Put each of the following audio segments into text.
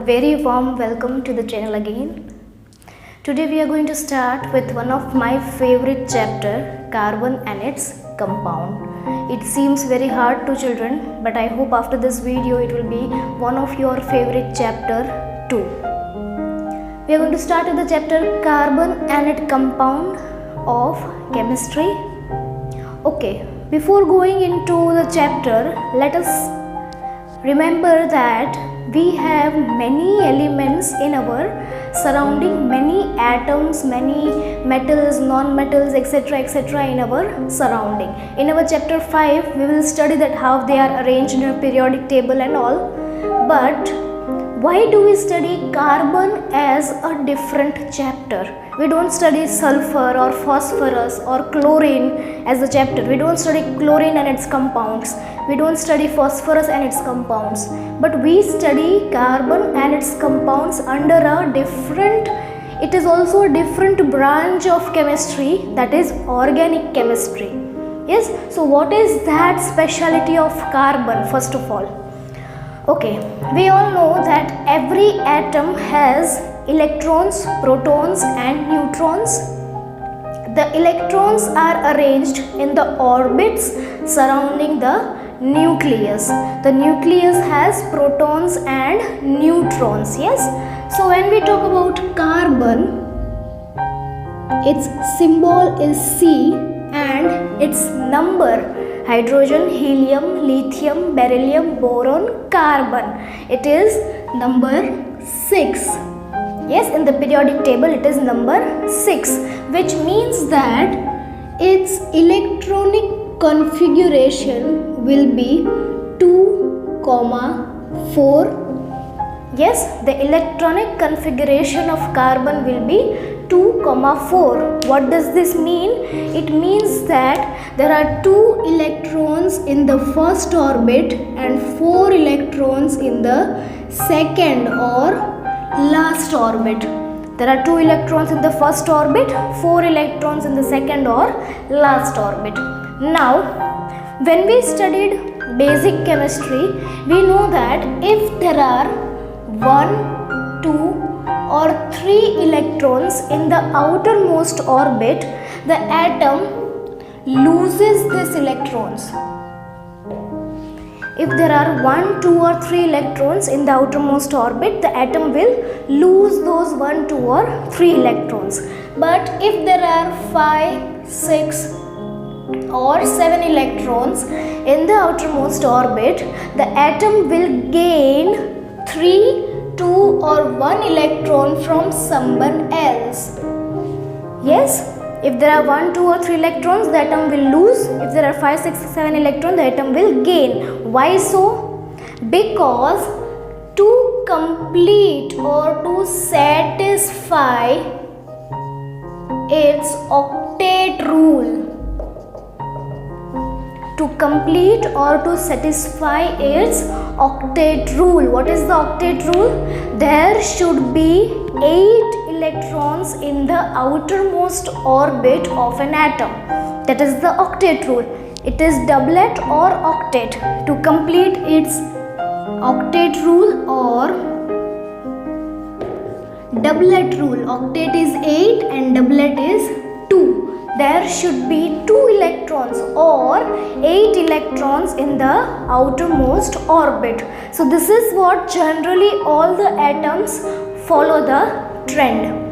very warm welcome to the channel again. Today we are going to start with one of my favorite chapter, carbon and its compound. It seems very hard to children, but I hope after this video it will be one of your favorite chapter too. We are going to start with the chapter carbon and its compound of chemistry. Okay, before going into the chapter, let us remember that we have many elements in our surrounding, many atoms, many metals, non-metals, etc. in our surrounding. In our chapter 5, we will study that how they are arranged in a periodic table and all. But why do we study carbon as a different chapter? We don't study sulfur or phosphorus or chlorine as a chapter. We don't study chlorine and its compounds. We don't study phosphorus and its compounds. But we study carbon and its compounds under a different, it is also a different branch of chemistry, that is organic chemistry. Yes, so what is that speciality of carbon first of all? Okay, we all know that every atom has electrons, protons and neutrons. The electrons are arranged in the orbits surrounding the nucleus. The nucleus has protons and neutrons. Yes, so when we talk about carbon, its symbol is C and its number: hydrogen, helium, lithium, beryllium, boron, carbon. It is number 6. Yes, in the periodic table it is number 6, which means that its electronic configuration will be 2, 4. Yes, the electronic configuration of carbon will be 2, 4. What does this mean? It means that there are 2 electrons in the first orbit and 4 electrons in the second or last orbit. There are 2 electrons in the first orbit, 4 electrons in the second or last orbit. Now, when we studied basic chemistry, we know that if there are 1, 2 or 3 electrons in the outermost orbit, the atom loses these electrons. If there are 1, 2 or 3 electrons in the outermost orbit, the atom will lose those 1, 2 or 3 electrons. But if there are 5, 6 or 7 electrons in the outermost orbit, the atom will gain 3, 2 or 1 electron from someone else. Yes? If there are 1, 2 or 3 electrons, the atom will lose. If there are 5, 6, 7 electrons, the atom will gain. Why so? Because to complete or to satisfy its octet rule, to complete or to satisfy its octet rule. What is the octet rule? There should be 8 electrons in the outermost orbit of an atom. That is the octet rule. It is doublet or octet. To complete its octet rule or doublet rule, octet is 8 and doublet is 2. There should be 2 electrons or 8 electrons in the outermost orbit. So this is what generally all the atoms follow the trend.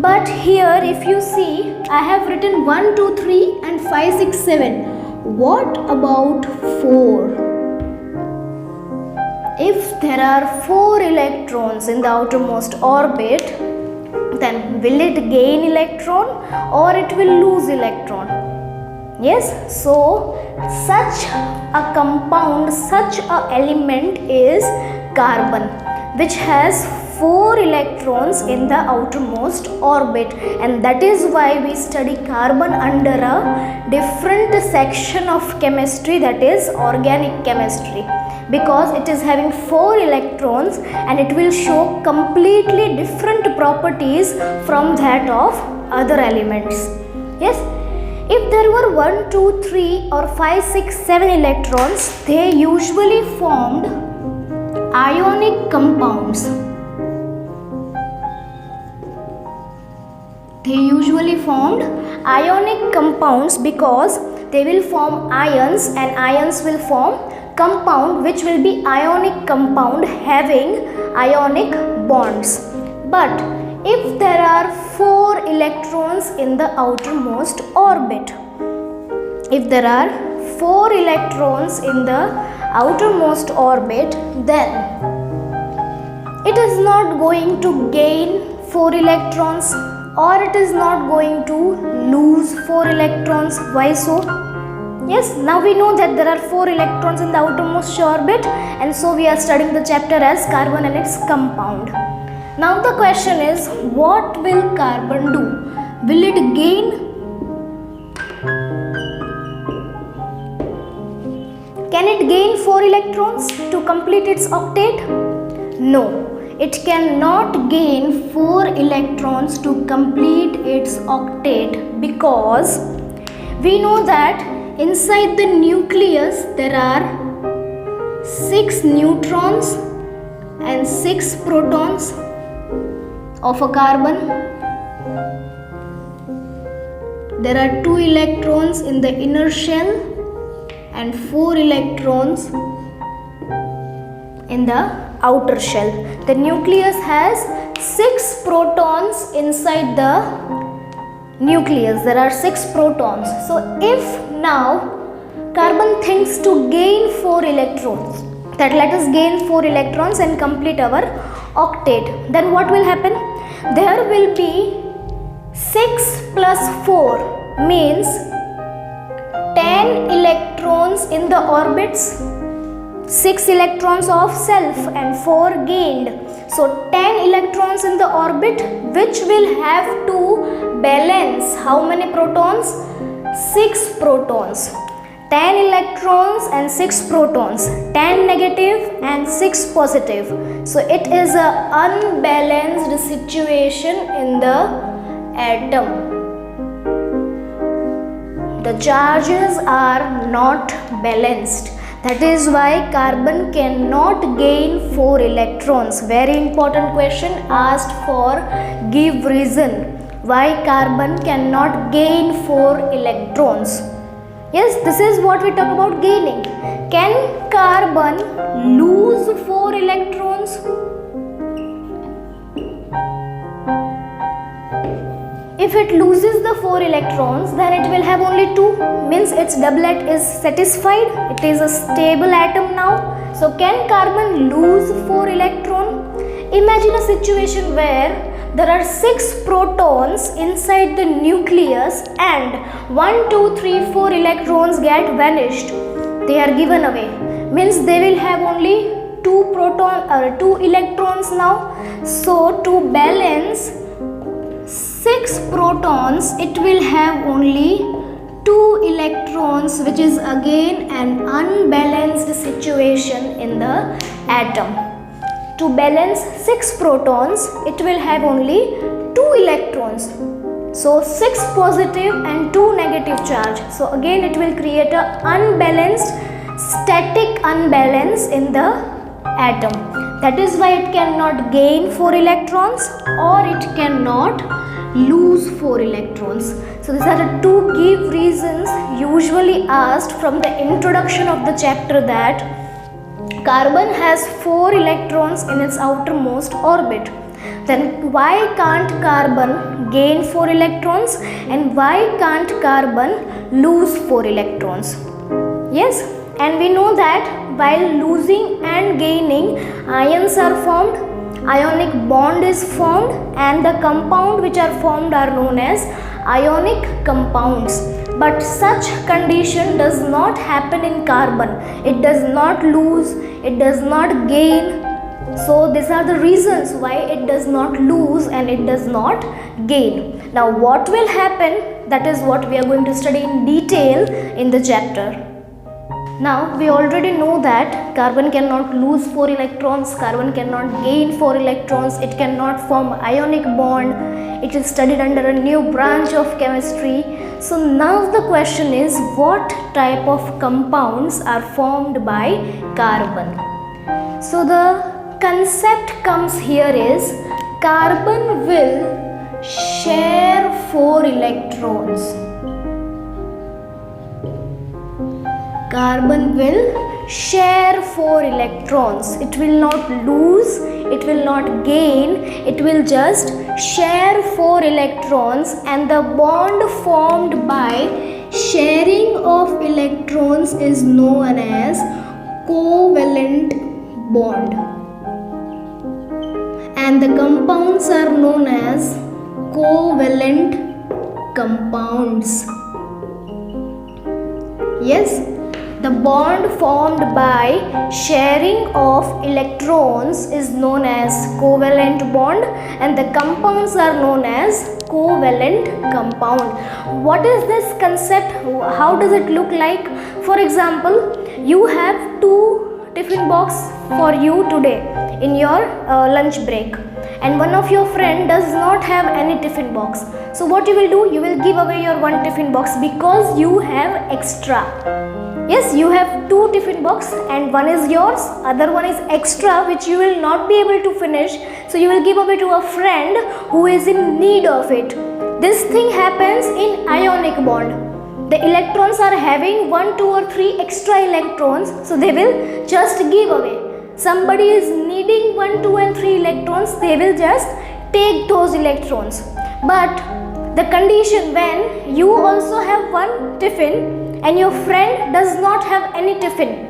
But here if you see, I have written 1, 2, 3 and 5, 6, 7. What about 4? If there are 4 electrons in the outermost orbit, then will it gain electron or it will lose electron? Yes, so such a compound, such a element is carbon, which has 4 electrons in the outermost orbit, and that is why we study carbon under a different section of chemistry, that is organic chemistry, because it is having 4 electrons and it will show completely different properties from that of other elements. Yes, if there were 1, 2, 3 or 5, 6, 7 electrons, they usually formed ionic compounds. They usually formed ionic compounds because they will form ions, and ions will form compound which will be ionic compound having ionic bonds. But if there are 4 electrons in the outermost orbit, if there are 4 electrons in the outermost orbit, then it is not going to gain 4 electrons, or it is not going to lose 4 electrons. Why so? Yes, now we know that there are 4 electrons in the outermost orbit, and so we are studying the chapter as carbon and its compound. Now the question is, what will carbon do? Will it gain? Can it gain 4 electrons to complete its octet? No, it cannot gain 4 electrons to complete its octet, because we know that inside the nucleus there are 6 neutrons and 6 protons of a carbon. There are 2 electrons in the inner shell and 4 electrons in the outer shell. The nucleus has 6 protons inside the nucleus. There are 6 protons. So if now carbon thinks to gain 4 electrons, that let us gain 4 electrons and complete our octet, then what will happen? There will be 6 plus 4 means 10 electrons in the orbits, 6 electrons of self and 4 gained. So 10 electrons in the orbit, which will have to balance how many protons? 6 protons. 10 electrons and 6 protons, 10 negative and 6 positive. So it is an unbalanced situation in the atom. The charges are not balanced. That is why carbon cannot gain 4 electrons. Very important question asked for. Give reason why carbon cannot gain 4 electrons. Yes, this is what we talk about gaining. Can carbon lose 4 electrons? If it loses the 4 electrons, then it will have only 2, means its doublet is satisfied. It is a stable atom now. So can carbon lose 4 electron? Imagine a situation where there are 6 protons inside the nucleus and 1, 2, 3, 4 electrons get vanished. They are given away. Means they will have only 2 electrons now. So to balance 6 protons, it will have only 2 electrons, which is again an unbalanced situation in the atom. To balance 6 protons, it will have only 2 electrons. So 6 positive and 2 negative charge. So again it will create a unbalanced, static unbalance in the atom. That is why it cannot gain 4 electrons or it cannot lose 4 electrons. So these are the 2 give reasons usually asked from the introduction of the chapter, that carbon has 4 electrons in its outermost orbit. Then why can't carbon gain 4 electrons and why can't carbon lose 4 electrons? Yes, and we know that while losing and gaining, ions are formed, ionic bond is formed, and the compound which are formed are known as ionic compounds. But such condition does not happen in carbon. It does not lose, it does not gain. So these are the reasons why it does not lose and it does not gain. Now what will happen? That is what we are going to study in detail in the chapter. Now we already know that carbon cannot lose 4 electrons, carbon cannot gain 4 electrons, it cannot form ionic bond. It is studied under a new branch of chemistry. So now the question is, what type of compounds are formed by carbon? So the concept comes here is, carbon will share 4 electrons. Carbon will share 4 electrons. It will not lose, it will not gain, it will just share 4 electrons, and the bond formed by sharing of electrons is known as covalent bond. And the compounds are known as covalent compounds. Yes, the bond formed by sharing of electrons is known as covalent bond, and the compounds are known as covalent compound. What is this concept? How does it look like? For example, you have 2 tiffin box for you today in your lunch break, and one of your friend does not have any tiffin box. So what you will do? You will give away your 1 tiffin box because you have extra. Yes, you have 2 tiffin box and one is yours, other one is extra, which you will not be able to finish. So you will give away to a friend who is in need of it. This thing happens in ionic bond. The electrons are having 1, 2 or 3 extra electrons, so they will just give away. Somebody is needing 1, 2 and 3 electrons, they will just take those electrons. But the condition when you also have 1 tiffin and your friend does not have any tiffin,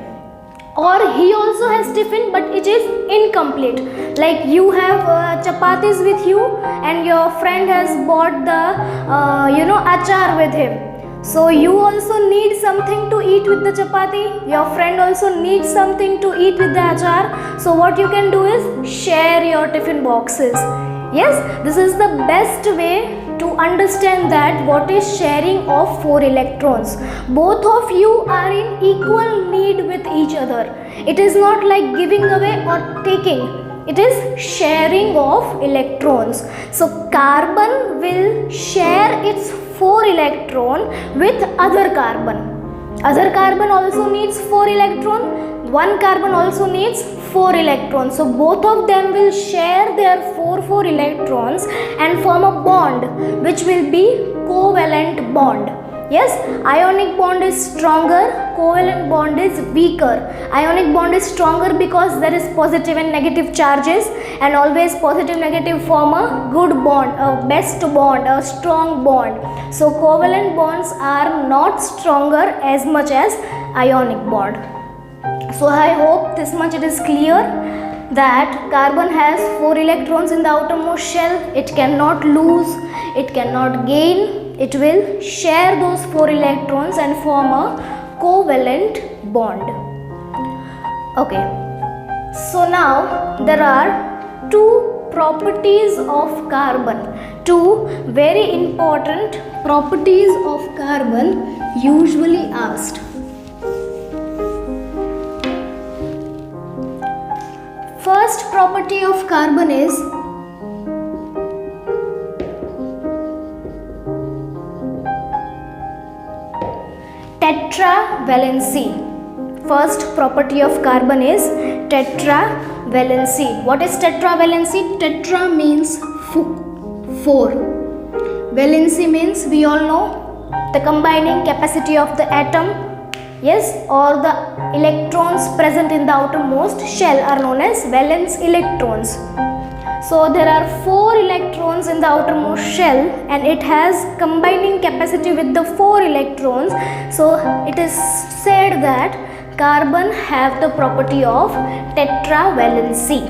or he also has tiffin but it is incomplete, like you have chapatis with you and your friend has bought the achar with him. So you also need something to eat with the chapati, your friend also needs something to eat with the achar. So what you can do is share your tiffin boxes. Yes, this is the best way to understand that what is sharing of 4 electrons. Both of you are in equal need with each other. It is not like giving away or taking. It is sharing of electrons. So carbon will share its 4 electron with other carbon. Other carbon also needs 4 electron. One carbon also needs 4 electrons. So both of them will share their 4 electrons and form a bond which will be covalent bond. Yes, ionic bond is stronger, covalent bond is weaker. Ionic bond is stronger because there is positive and negative charges, and always positive negative form a good bond, a best bond, a strong bond. So covalent bonds are not stronger as much as ionic bond. So I hope this much it is clear that carbon has 4 electrons in the outermost shell. It cannot lose, it cannot gain. It will share those 4 electrons and form a covalent bond. Okay, so now there are 2 properties of carbon, 2 very important properties of carbon usually asked. First property of carbon is tetravalency. First property of carbon is tetravalency. What is tetravalency? Tetra means 4. Valency means, we all know, the combining capacity of the atom. Yes, or the electrons present in the outermost shell are known as valence electrons. So there are 4 electrons in the outermost shell and it has combining capacity with the 4 electrons. So it is said that carbon have the property of tetravalency.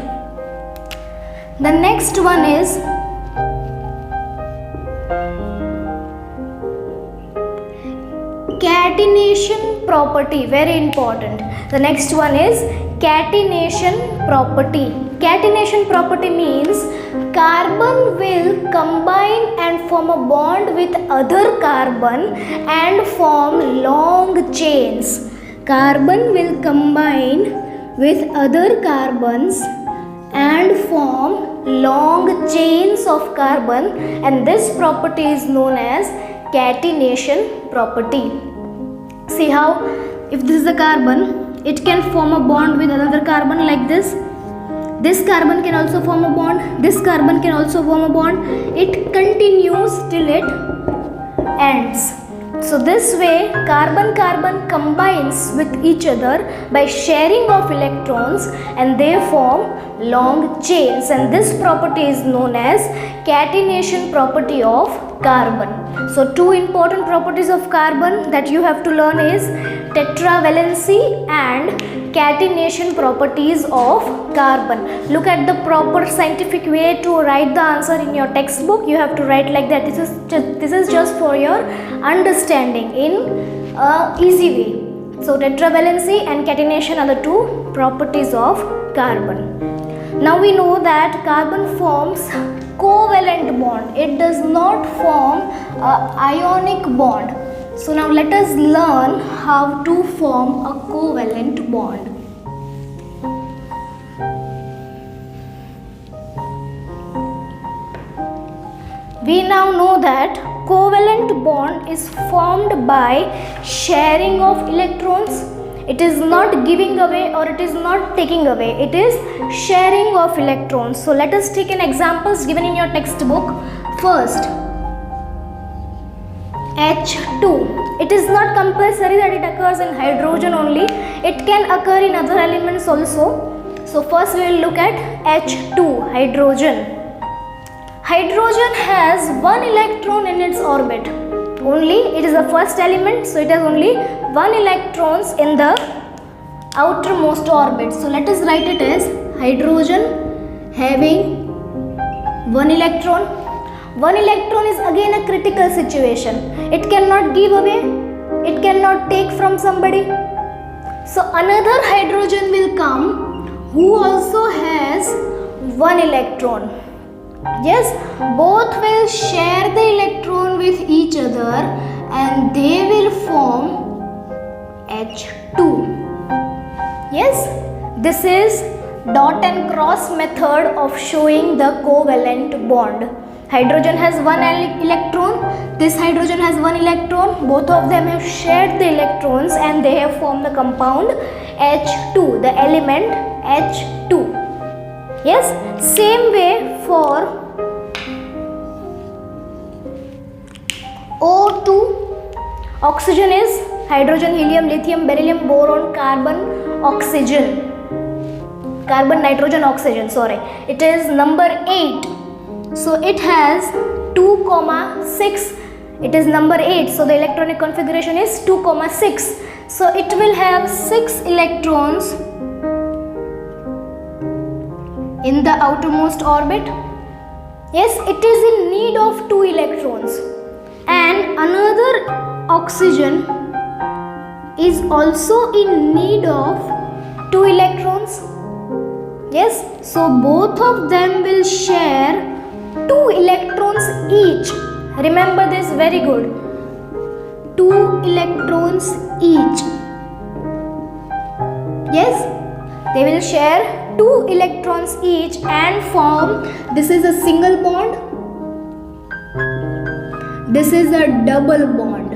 The next one is catenation property, very important. The next one is catenation property. Catenation property means carbon will combine and form a bond with other carbon and form long chains. Carbon will combine with other carbons and form long chains of carbon, and this property is known as catenation property. See how if this is a carbon, it can form a bond with another carbon like this. This carbon can also form a bond. This carbon can also form a bond. It continues till it ends. So this way carbon-carbon combines with each other by sharing of electrons and they form long chains, and this property is known as catenation property of carbon. So two important properties of carbon that you have to learn is tetravalency and catenation properties of carbon. Look at the proper scientific way to write the answer in your textbook. You have to write like that. This is just for your understanding in easy way. So tetravalency and catenation are the two properties of carbon. Now we know that carbon forms covalent bond. It does not form ionic bond. So now let us learn how to form a covalent bond. We now know that covalent bond is formed by sharing of electrons. It is not giving away or it is not taking away. It is sharing of electrons. So let us take an examples given in your textbook. First, H2. It is not compulsory that it occurs in hydrogen only. It can occur in other elements also. So first we will look at H2, hydrogen. Hydrogen has one electron in its orbit. Only it is the first element, so it has only one electrons in the outermost orbit. So let us write it as hydrogen having one electron. One electron is again a critical situation. It cannot give away, it cannot take from somebody. So another hydrogen will come who also has one electron. Yes, both will share the electron with each other and they will form H2. Yes, this is dot and cross method of showing the covalent bond. Hydrogen has one electron, this hydrogen has one electron, both of them have shared the electrons and they have formed the compound H2, the element H2. Yes, same way for O2. Oxygen is hydrogen, helium, lithium, beryllium, boron, carbon, oxygen. Carbon, nitrogen, oxygen, sorry. It is number 8. So it has 2,6. It is number 8. So the electronic configuration is 2,6. So it will have 6 electrons in the outermost orbit. Yes, it is in need of 2 electrons. And another oxygen is also in need of 2 electrons. Yes, so both of them will share 2 electrons each. Remember this very good. 2 electrons each. Yes, they will share 2 electrons each and form, this is a single bond, this is a double bond.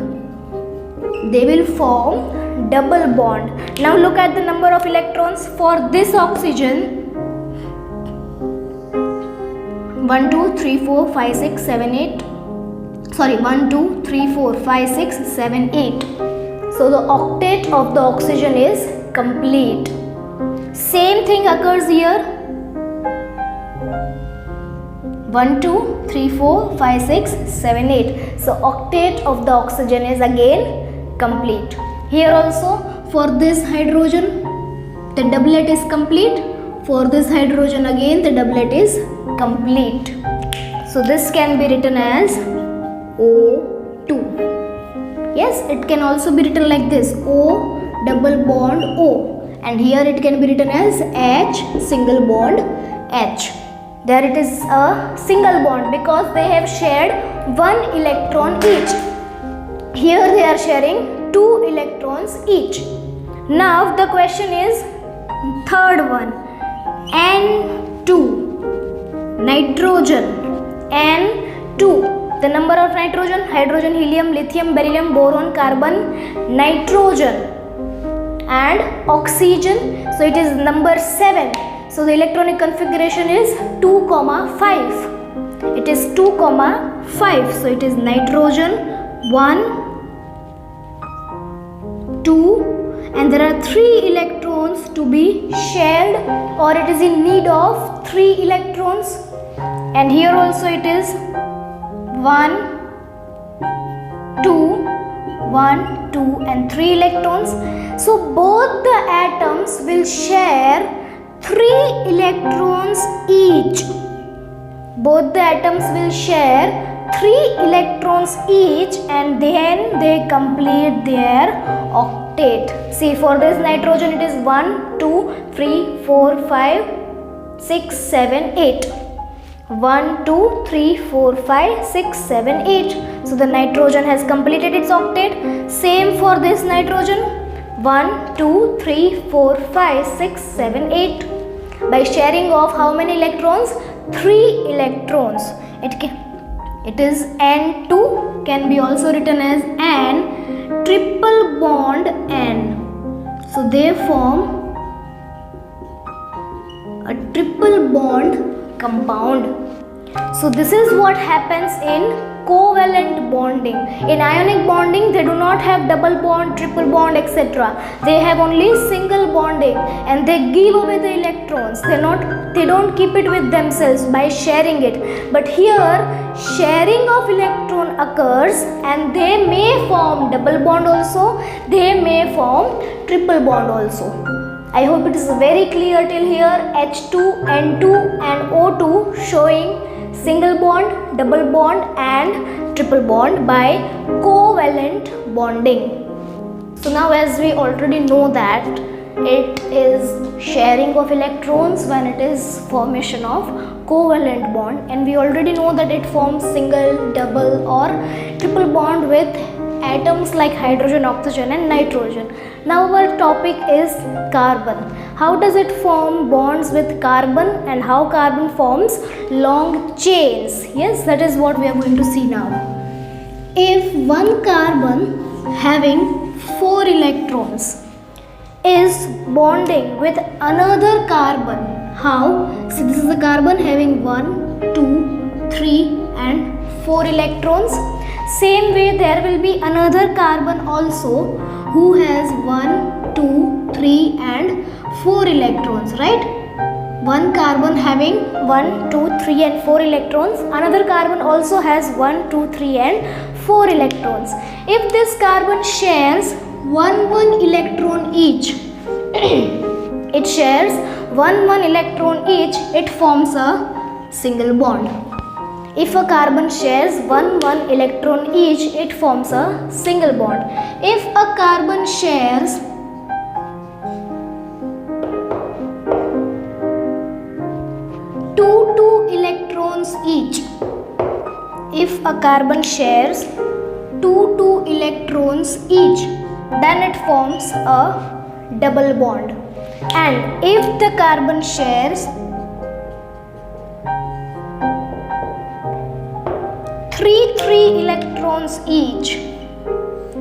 They will form double bond. Now look at the number of electrons for this oxygen. 1, 2, 3, 4, 5, 6, 7, 8. Sorry, 1, 2, 3, 4, 5, 6, 7, 8. So the octet of the oxygen is complete. Same thing occurs here. 1, 2, 3, 4, 5, 6, 7, 8. So octet of the oxygen is again complete. Here also for this hydrogen the doublet is complete. For this hydrogen again the doublet is complete. So this can be written as O2. Yes, it can also be written like this, O double bond O. And here it can be written as H single bond H. There it is a single bond because they have shared 1 electron each. Here they are sharing 2 electrons each. Now the question is third one, N2, nitrogen, N2. The number of nitrogen, hydrogen, helium, lithium, beryllium, boron, carbon, nitrogen and oxygen. So it is number 7. So the electronic configuration is 2, 5. It is 2, 5. So it is nitrogen 1, 2, and there are 3 electrons to be shared, or it is in need of 3 electrons. And here also it is 1, 2, 1, 2 and 3 electrons. So both the atoms will share 3 electrons each. Both the atoms will share 3 electrons each, and then they complete their octet. See, for this nitrogen it is 1, 2, 3, 4, 5, 6, 7, 8. 1, 2, 3, 4, 5, 6, 7, 8. So the nitrogen has completed its octet. Same for this nitrogen. 1, 2, 3, 4, 5, 6, 7, 8. By sharing of how many electrons? 3 electrons. It is N2, can be also written as N, triple bond N. So they form a triple bond compound. So this is what happens in covalent bonding. In ionic bonding, they do not have double bond, triple bond, etc. They have only single bonding, and they give away the electrons. They don't keep it with themselves by sharing it. But here, sharing of electron occurs, and they may form double bond also. They may form triple bond also. I hope it is very clear till here. H2, N2 and O2 showing single bond, double bond and triple bond by covalent bonding. So now, as we already know that it is sharing of electrons when it is formation of covalent bond, and we already know that it forms single, double or triple bond with atoms like hydrogen, oxygen and nitrogen. Now our topic is carbon. How does it form bonds with carbon, and how carbon forms long chains? Yes, that is what we are going to see now. If one carbon having 4 electrons is bonding with another carbon, how? See, this is a carbon having 1, 2, 3 and 4 electrons. Same way, there will be another carbon also who has 1, 2, 3 and 4 electrons, right? One carbon having 1, 2, 3 and 4 electrons. Another carbon also has 1, 2, 3 and 4 electrons. If this carbon shares 1 electron each, it shares 1 electron each, it forms a single bond. If a carbon shares 1 electron each, it forms a single bond. If a carbon shares 2 electrons each, if a carbon shares 2 electrons each, then it forms a double bond. And if the carbon shares 3 electrons each,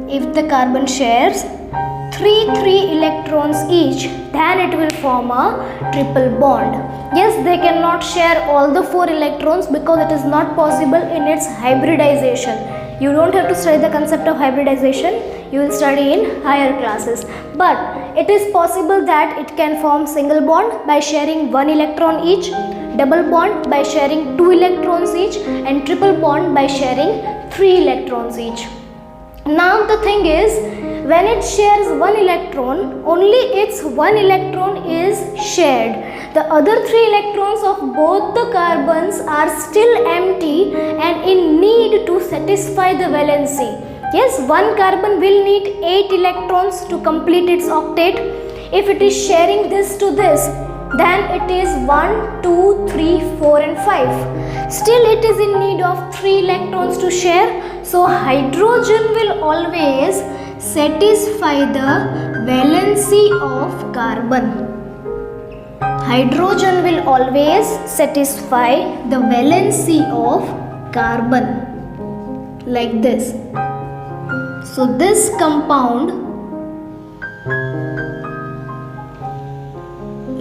if the carbon shares 3 electrons each, then it will form a triple bond. Yes, they cannot share all the 4 electrons because it is not possible in its hybridization. You don't have to study the concept of hybridization, you will study in higher classes. But it is possible that it can form single bond by sharing 1 electron each, double bond by sharing 2 electrons each, and triple bond by sharing 3 electrons each. Now the thing is, when it shares 1 electron, only its 1 electron is shared. The other 3 electrons of both the carbons are still empty and in need to satisfy the valency. Yes, one carbon will need 8 electrons to complete its octet. If it is sharing this to this, then it is 1, 2, 3, 4 and 5. Still it is in need of 3 electrons to share. So hydrogen will always satisfy the valency of carbon. Hydrogen will always satisfy the valency of carbon, like this. So this compound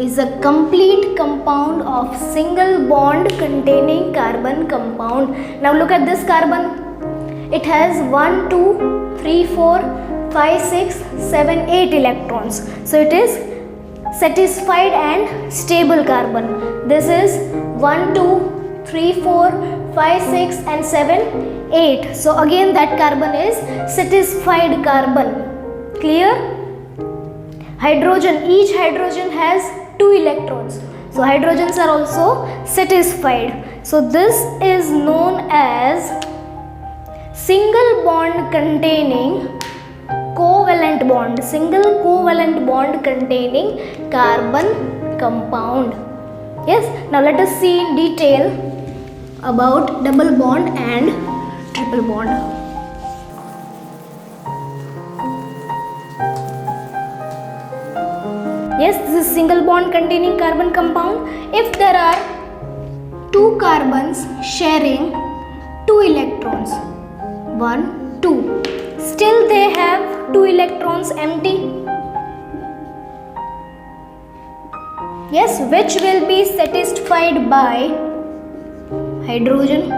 is a complete compound of single bond containing carbon compound. Now look at this carbon. It has 1, 2, 3, 4, 5, 6, 7, 8 electrons. So it is satisfied and stable carbon. This is 1, 2, 3, 4, 5, 6 and 7, 8. So again that carbon is satisfied carbon. Clear? Hydrogen, each hydrogen has 2 electrons. So hydrogens are also satisfied. So this is known as single bond containing covalent bond. Single covalent bond containing carbon compound. Yes, now let us see in detail about double bond and triple bond. Yes, this is single bond containing carbon compound. If there are 2 carbons sharing 2 electrons, 1, 2, still they have 2 electrons empty. Yes, which will be satisfied by hydrogen,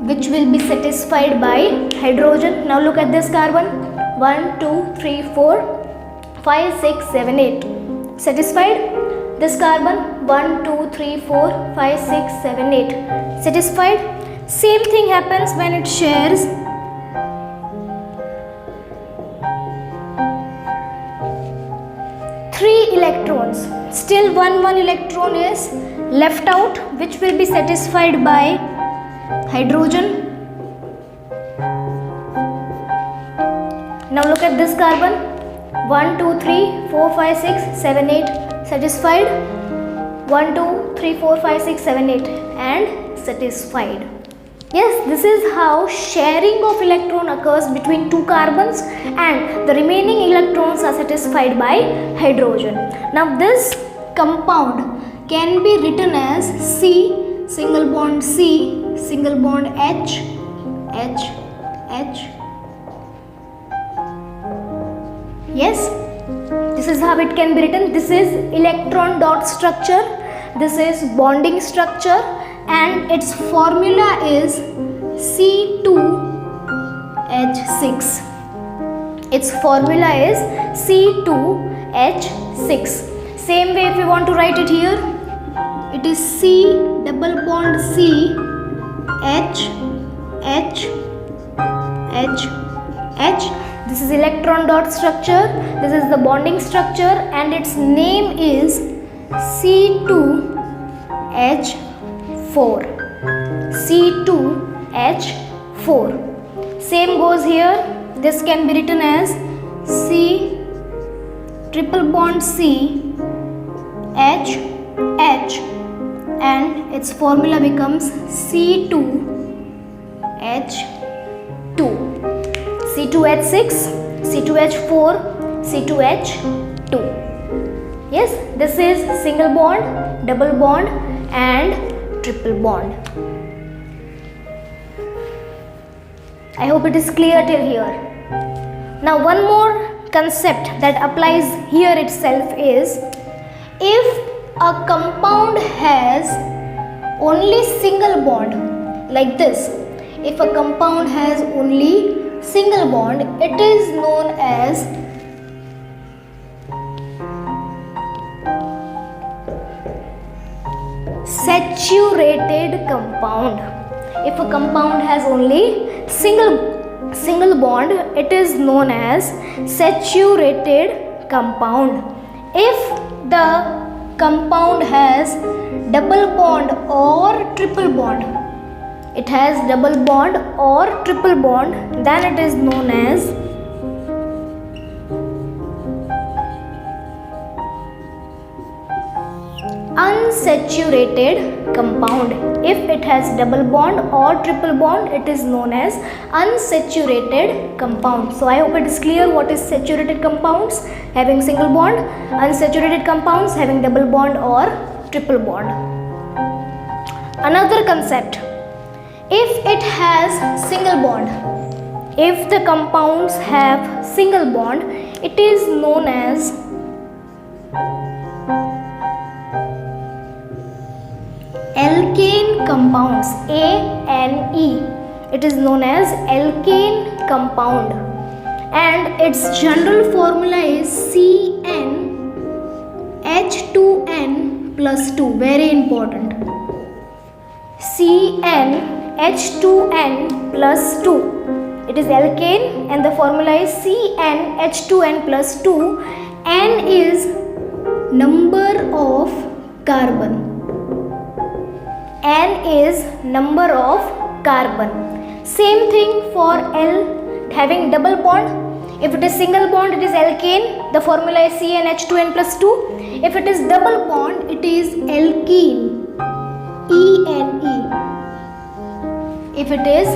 which will be satisfied by hydrogen. Now look at this carbon. 1, 2, 3, 4, 5, 6, 7, 8. Satisfied? This carbon 1, 2, 3, 4, 5, 6, 7, 8. Satisfied? Same thing happens when it shares 3 electrons. Still one electron is left out, which will be satisfied by hydrogen. Now look at this carbon. 1, 2, 3, 4, 5, 6, 7, 8. Satisfied? 1, 2, 3, 4, 5, 6, 7, 8 and satisfied. Yes, this is how sharing of electron occurs between 2 carbons and the remaining electrons are satisfied by hydrogen. Now this compound can be written as C, single bond C, single bond H, H, H. Yes, this is how it can be written. This is electron dot structure, this is bonding structure, and its formula is C2H6. Its formula is C2H6. Same way if you want to write it here, it is C double bond C H H H H. This is electron dot structure, this is the bonding structure, and its name is C2H4. C2H4. Same goes here. This can be written as C triple bond C H H, and its formula becomes C2H2. C2H6, C2H4, C2H2. Yes, this is single bond, double bond and triple bond. I hope it is clear till here. Now one more concept that applies here itself is, if a compound has only single bond like this, if a compound has only single bond, it is known as saturated compound. If a compound has only single bond, it is known as saturated compound. If the compound has double bond or triple bond, it has double bond or triple bond, then it is known as unsaturated compound. If it has double bond or triple bond, it is known as unsaturated compound. So I hope it is clear what is saturated compounds having single bond, unsaturated compounds having double bond or triple bond. Another concept, if it has single bond, if the compounds have single bond, it is known as alkane compounds, ANE. It is known as alkane compound, and its general formula is CnH2n plus 2. Very important. CnH2n plus 2. It is alkane and the formula is CnH2n plus 2. N is number of carbon. N is number of carbon. Same thing for L having double bond. If it is single bond, it is alkane. The formula is CnH2n plus 2. If it is double bond, it is alkene. ENE. If it is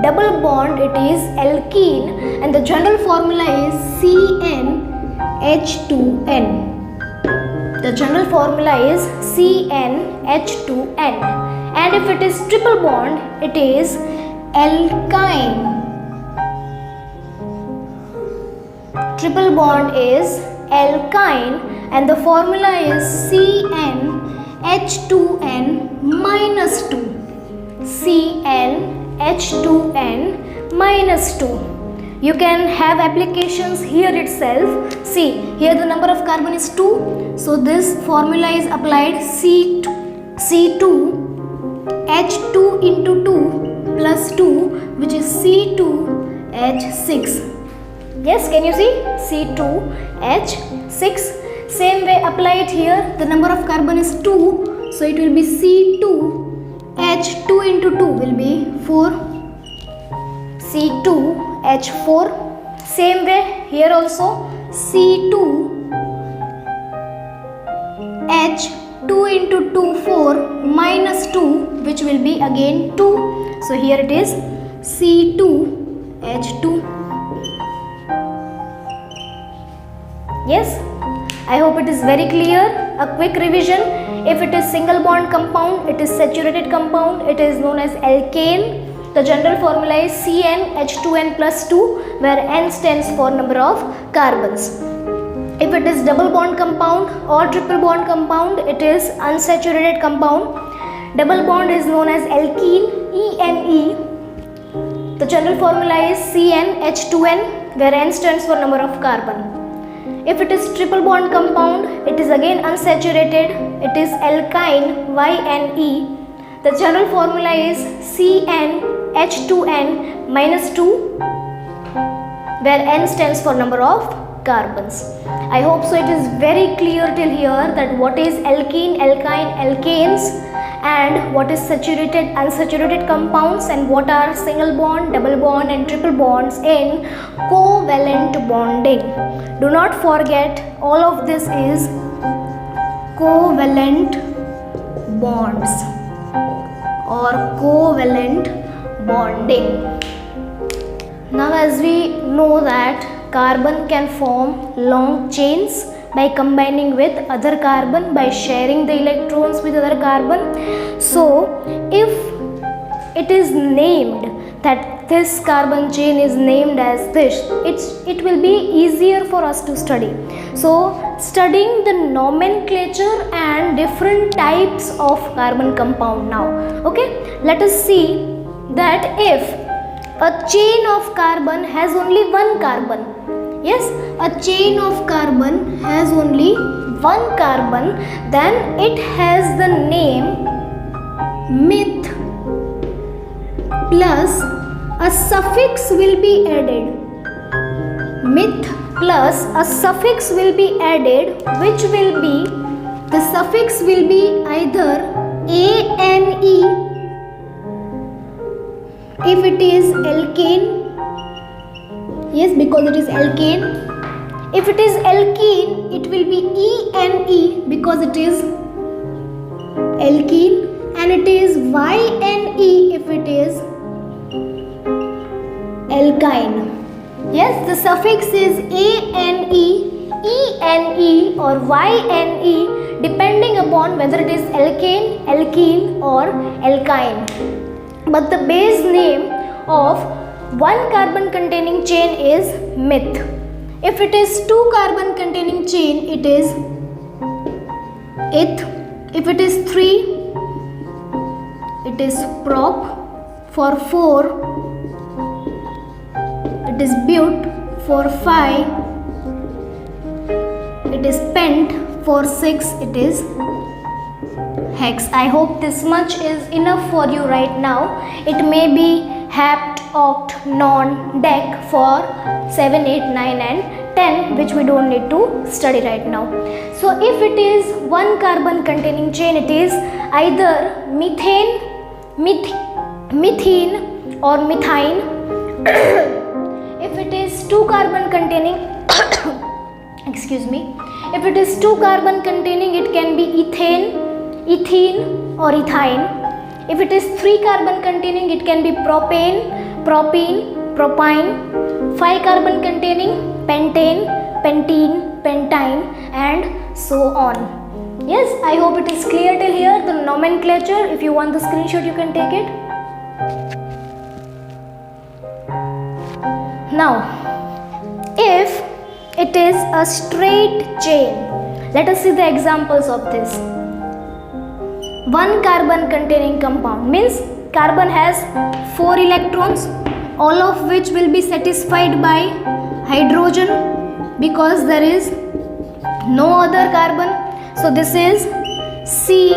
double bond, it is alkene, and the general formula is CnH2n. The general formula is CnH2n. And if it is triple bond, it is alkyne. Triple bond is alkyne, and the formula is CnH2n minus 2. CnH2n minus 2. You can have applications here itself. See, here the number of carbon is 2. So this formula is applied C2H2 into 2 plus 2, which is C2H6. Yes, can you see? C2H6. Same way apply it here. The number of carbon is 2. So it will be C2H2 into 2 will be 4. C2H4. Same way here also C2H2 into 2 4 minus 2, which will be again 2. So here it is C2H2. Yes, I hope it is very clear. A quick revision: if it is single bond compound, it is saturated compound, it is known as alkane. The general formula is CnH2n plus 2, where N stands for number of carbons. If it is double bond compound or triple bond compound, it is unsaturated compound. Double bond is known as alkene, ENE. The general formula is CnH2n, where N stands for number of carbon. If it is triple bond compound, it is again unsaturated, it is alkyne, YNE. The general formula is CnH2n minus 2, where N stands for number of carbons. I hope so it is very clear till here that what is alkene, alkyne, alkanes, and what is saturated, unsaturated compounds, and what are single bond, double bond and triple bonds in covalent bonding. Do not forget, all of this is covalent bonds or covalent bonding. Now as we know that carbon can form long chains by combining with other carbon, by sharing the electrons with other carbon. So if it is named that this carbon chain is named as this, it will be easier for us to study. So studying the nomenclature and different types of carbon compound now. Okay, let us see that if a chain of carbon has only one carbon. Yes, a chain of carbon has only one carbon, then it has the name meth plus a suffix will be added. Meth plus a suffix will be added, which will be, the suffix will be either ANE if it is alkane. Yes, because it is alkane. If it is alkene, it will be ENE because it is alkene, and it is YNE if it is alkyne. Yes, the suffix is ANE, ENE or YNE depending upon whether it is alkane, alkene or alkyne. But the base name of one carbon containing chain is meth. If it is 2 carbon containing chain, it is eth. If it is 3, it is prop. For 4, it is but. For 5, it is pent. For 6, it is hex. I hope this much is enough for you right now. It may be hept, oct, non, dec for 7, 8, 9 and 10, which we don't need to study right now. So if it is 1 carbon containing chain, it is either methane, methene or methine. If it is 2 carbon containing excuse me, if it is 2 carbon containing, it can be ethane, ethene or ethine. If it is 3 carbon containing, it can be propane, propene, propine. 5 carbon containing, pentane, pentene, pentine and so on. Yes, I hope it is clear till here, the nomenclature. If you want the screenshot, you can take it. Now, if it is a straight chain, let us see the examples of this. 1 carbon containing compound means carbon has 4 electrons, all of which will be satisfied by hydrogen because there is no other carbon. So this is C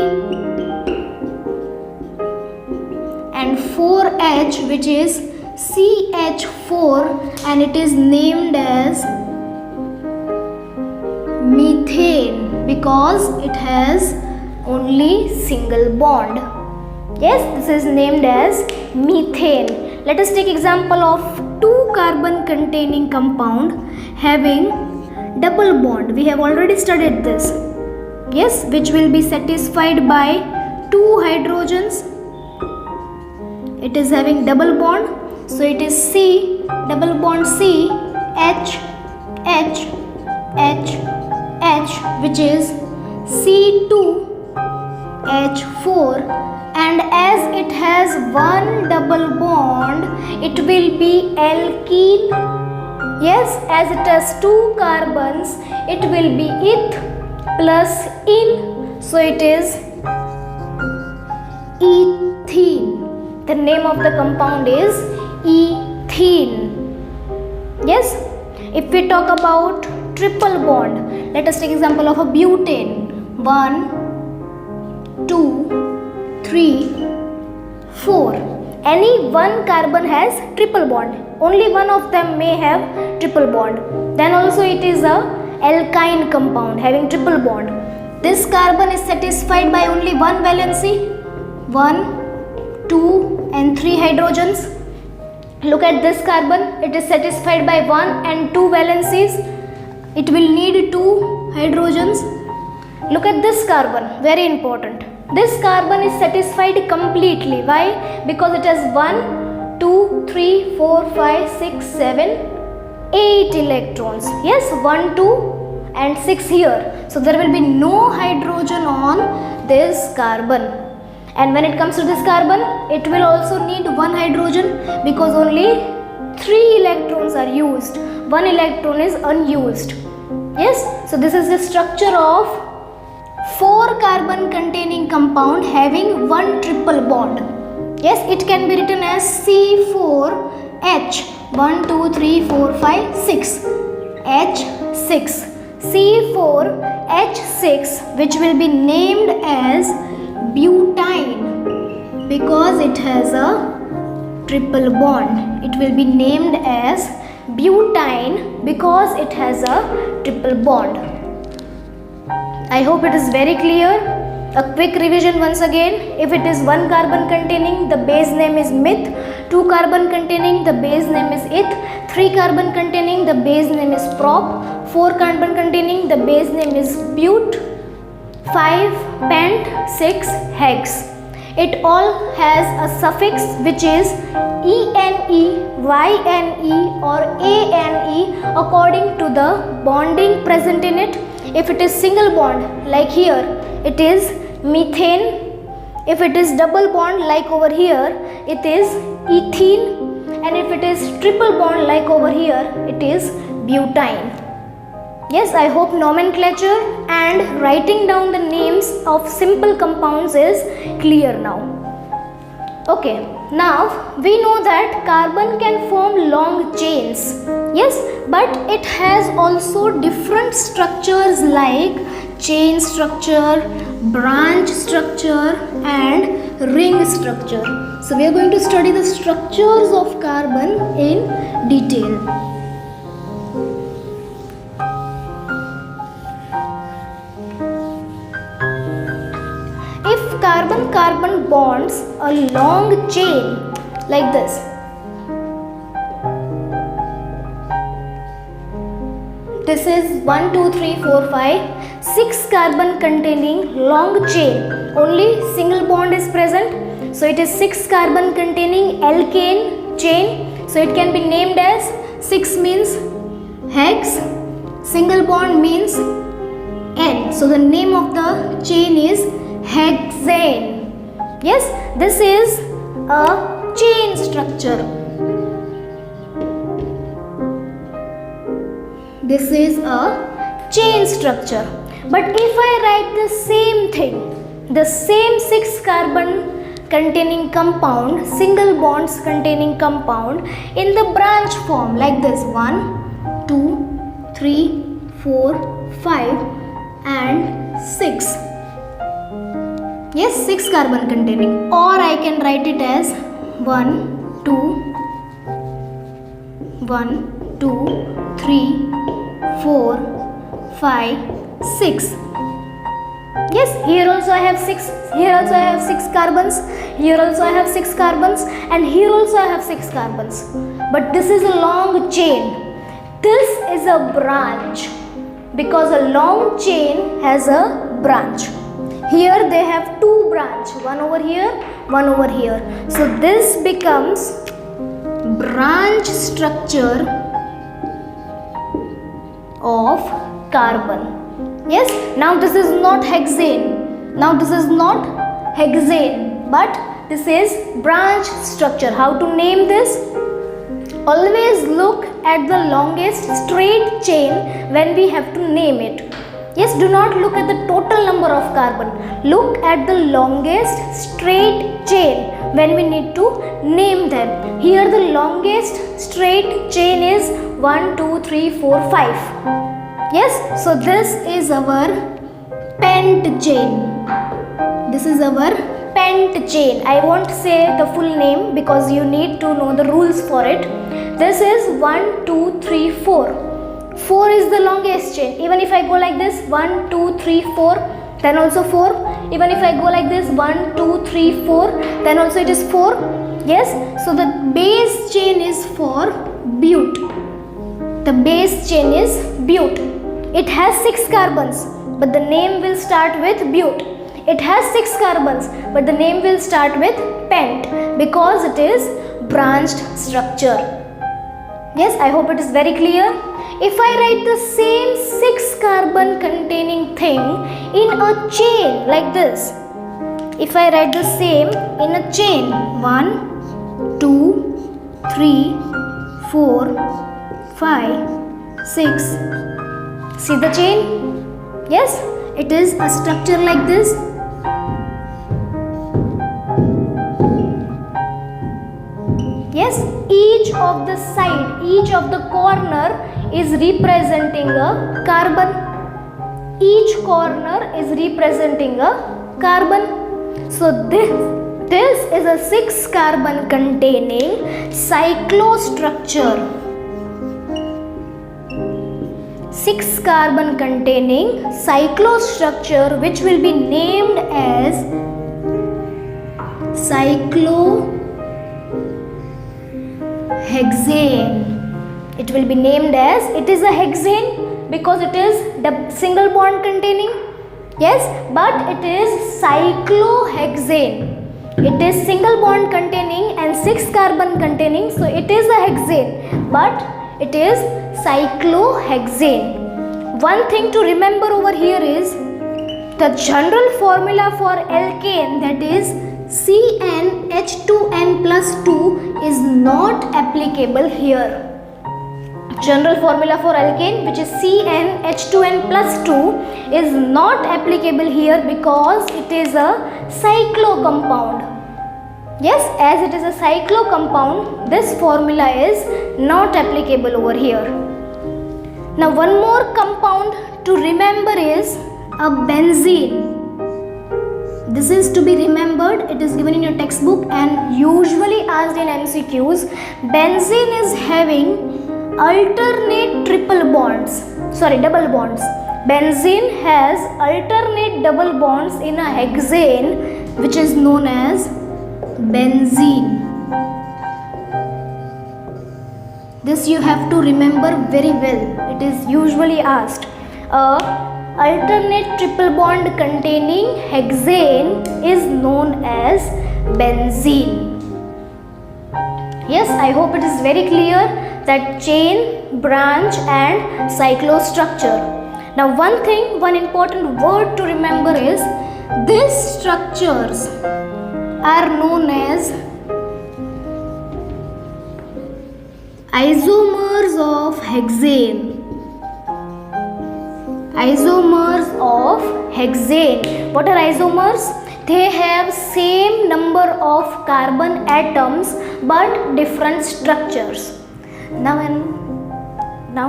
and 4H, which is CH4, and it is named as methane because it has only single bond. Yes, this is named as methane. Let us take example of 2 carbon containing compound having double bond. We have already studied this. Yes, which will be satisfied by 2 hydrogens. It is having double bond. So it is C, double bond C, H, H, H, H, which is C2H4, and as it has 1 double bond, it will be alkene. Yes, as it has 2 carbons, it will be eth plus ene, so it is ethene. The name of the compound is ethene. Yes, if we talk about triple bond, let us take example of a butane. 1, 2, 3, 4. Any one carbon has triple bond. Only one of them may have triple bond. Then also it is a alkyne compound having triple bond. This carbon is satisfied by only one valency. 1, 2 and 3 hydrogens. Look at this carbon. It is satisfied by 1 and 2 valencies. It will need 2 hydrogens. Look at this carbon, very important. This carbon is satisfied completely. Why? Because it has 1, 2, 3, 4, 5, 6, 7, 8 electrons. Yes, 1, 2 and 6 here. So there will be no hydrogen on this carbon. And when it comes to this carbon, it will also need 1 hydrogen because only 3 electrons are used. 1 electron is unused. Yes, so this is the structure of 4 carbon containing compound having 1 triple bond. Yes, it can be written as C4H. 1, 2, 3, 4, 5, 6. H6. C4H6, which will be named as butane because it has a triple bond. It will be named as butane because it has a triple bond. I hope it is very clear. A quick revision once again. If it is 1 carbon containing, the base name is meth. 2 carbon containing, the base name is eth. 3 carbon containing, the base name is prop. 4 carbon containing, the base name is but. 5 pent, 6 hex. It all has a suffix which is ene, yne or ane according to the bonding present in it. If it is single bond like here, it is methane. If it is double bond like over here, it is ethene. And if it is triple bond like over here, it is butane. Yes, I hope nomenclature and writing down the names of simple compounds is clear now. Okay, now we know that carbon can form long chains. Yes, but it has also different structures like chain structure, branch structure and ring structure. So we are going to study the structures of carbon in detail. If carbon-carbon bonds a long chain like this, this is 1, 2, 3, 4, 5, 6 carbon containing long chain. Only single bond is present. So it is 6 carbon containing alkane chain. So it can be named as 6 means hex, single bond means N. So the name of the chain is hexane. Yes, this is a chain structure. This is a chain structure. But if I write the same thing, the same 6 carbon containing compound, single bonds containing compound in the branch form like this 1, 2, 3, 4, 5 and 6. Yes, 6 carbon containing, or I can write it as 1, 2, 1, 2, 3, 4, 5, 6. Yes, here also I have 6, here also I have 6 carbons, here also I have 6 carbons and here also I have 6 carbons. But this is a long chain. This is a branch because a long chain has a branch. Here they have 2 branch, one over here, one over here. So this becomes branch structure of carbon. Yes, now this is not hexane. Now this is not hexane, but this is branch structure. How to name this? Always look at the longest straight chain when we have to name it. Yes, do not look at the total number of carbon. Look at the longest straight chain when we need to name them. Here the longest straight chain is 1, 2, 3, 4, 5. Yes, so this is our pent chain. This is our pent chain. I won't say the full name because you need to know the rules for it. This is 1, 2, 3, 4. 4 is the longest chain. Even if I go like this 1, 2, 3, 4, then also 4. Even if I go like this 1, 2, 3, 4, then also it is 4. Yes, so the base chain is for bute. The base chain is bute. It has 6 carbons, but the name will start with bute. It has 6 carbons, but the name will start with pent because it is branched structure. Yes, I hope it is very clear. If I write the same 6 carbon containing thing in a chain like this, if I write the same in a chain 1, 2, 3, 4, 5, 6, see the chain? Yes, it is a structure like this. Yes, each of the side, each of the corner is representing a carbon. Each corner is representing a carbon. So this is a 6 carbon containing cyclostructure. 6 carbon containing cyclostructure which will be named as cyclohexane. It will be named as, it is a hexane because it is the single bond containing. Yes, but it is cyclohexane. It is single bond containing and 6 carbon containing, so it is a hexane, but it is cyclohexane. One thing to remember over here is the general formula for alkane, that is CnH2n plus 2, is not applicable here. General formula for alkane, which is CnH2n plus 2, is not applicable here because it is a cyclo compound. Yes, as it is a cyclo compound, this formula is not applicable over here. Now one more compound to remember is a benzene. This is to be remembered. It is given in your textbook and usually asked in MCQs. Benzene is having alternate double bonds. Benzene has alternate double bonds in a hexane, which is known as benzene. This you have to remember very well. It is usually asked. Alternate triple bond containing hexane is known as benzene. Yes, I hope it is very clear that chain, branch and cyclostructure. Now one important word to remember is these structures are known as isomers of hexane. Isomers of hexane. What are isomers? They have same number of carbon atoms but different structures. Now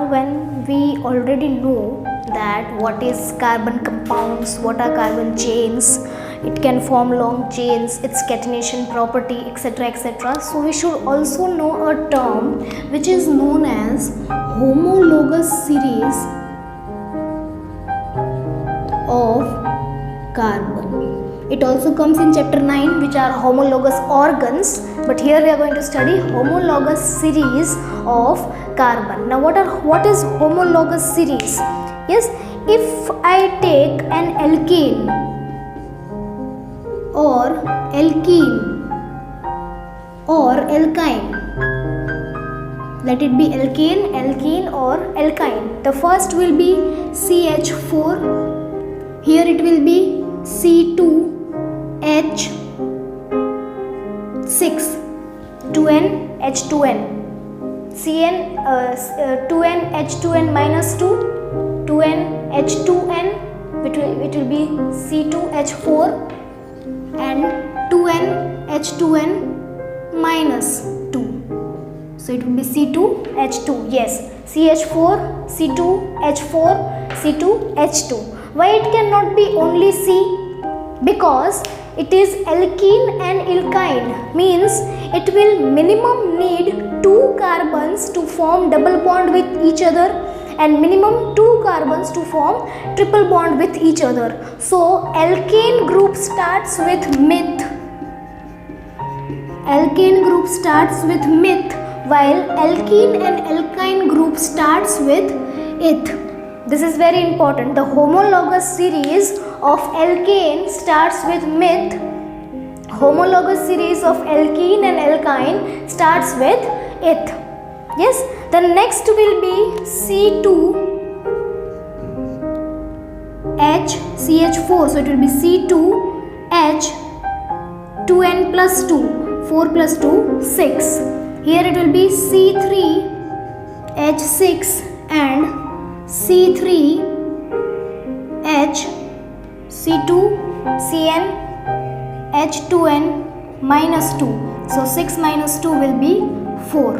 when we already know that what is carbon compounds, what are carbon chains, it can form long chains, its catenation property, etc., etc. So we should also know a term which is known as homologous series of carbon. It also comes in chapter 9, which are homologous organs, but here we are going to study homologous series of carbon. Now what is homologous series? Yes, if I take an alkane or alkene or alkyne, let it be alkane, alkene or alkyne. The first will be CH4. Here it will be C2H6, 2N H2N, 2N H2N minus 2, 2N H2N, it will be C2H4 and 2N H2N minus 2. So it will be C2H2. Yes, CH4, C2H4, C2H2. Why it cannot be only C? Because it is alkene and alkyne, means it will minimum need 2 carbons to form double bond with each other and minimum 2 carbons to form triple bond with each other. So alkane group starts with meth. Alkane group starts with meth, while alkene and alkyne group starts with eth. This is very important. The homologous series of alkane starts with meth. Homologous series of alkene and alkyne starts with eth. Yes, the next will be CH4. So it will be C2H, 2N plus 2, 4 plus 2, 6. Here it will be C3H6 and C3H, C2, Cn, H2n minus 2. So 6 minus 2 will be 4.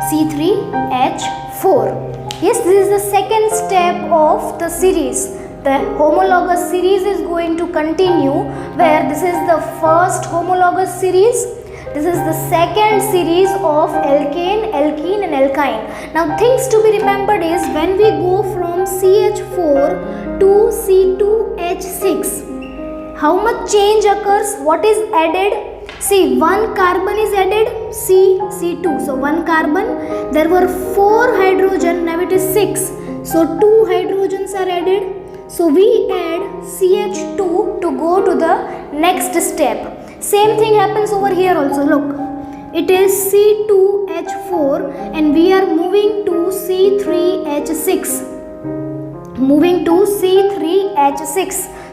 C3H4. Yes, this is the second step of the series. The homologous series is going to continue, where this is the first homologous series. This is the second series of alkane, alkene and alkyne. Now things to be remembered is when we go from CH4 to C2H6, how much change occurs? What is added? See, 1 carbon is added, C2. So 1 carbon, there were 4 hydrogen, now it is 6. So 2 hydrogens are added. So we add CH2 to go to the next step. Same thing happens over here also. Look, it is C2H4 and we are moving to C3H6.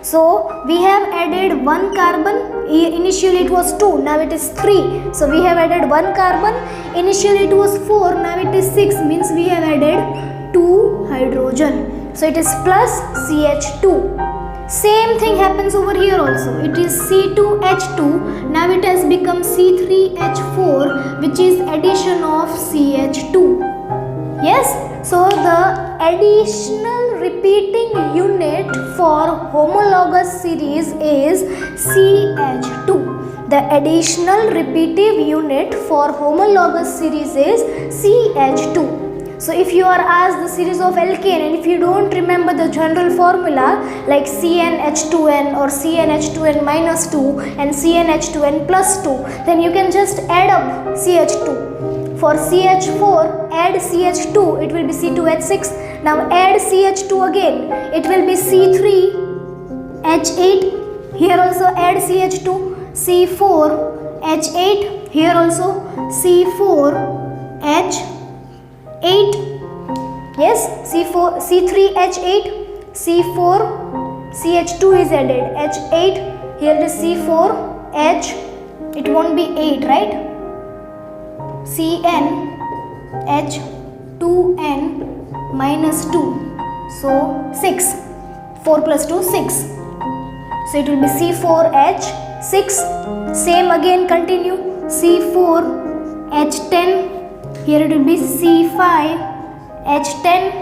So we have added one carbon. Initially it was 2, now it is 3. So we have added one carbon. Initially it was 4, now it is 6, means we have added 2 hydrogen. So it is plus CH2. Same thing happens over here also. It is C2H2. Now it has become C3H4, which is addition of CH2. Yes. So the additional repeating unit for homologous series is CH2. The additional repeating unit for homologous series is CH2. So if you are asked the series of alkane and if you don't remember the general formula like CnH2n or CnH2n minus 2 and CnH2n plus 2, then you can just add up CH2. For CH4, add CH2, it will be C2H6. Now add CH2 again, it will be C3H8. Here also add CH2, C4H8. Here also C4H8. Yes, C3H8, C4, CH2 is added, H8. Here is C4H, it won't be 8, right? CnH2n minus 2, so 6, 4 plus 2, 6. So it will be C4H6. Same again continue, C4H10. Here it will be C5H10,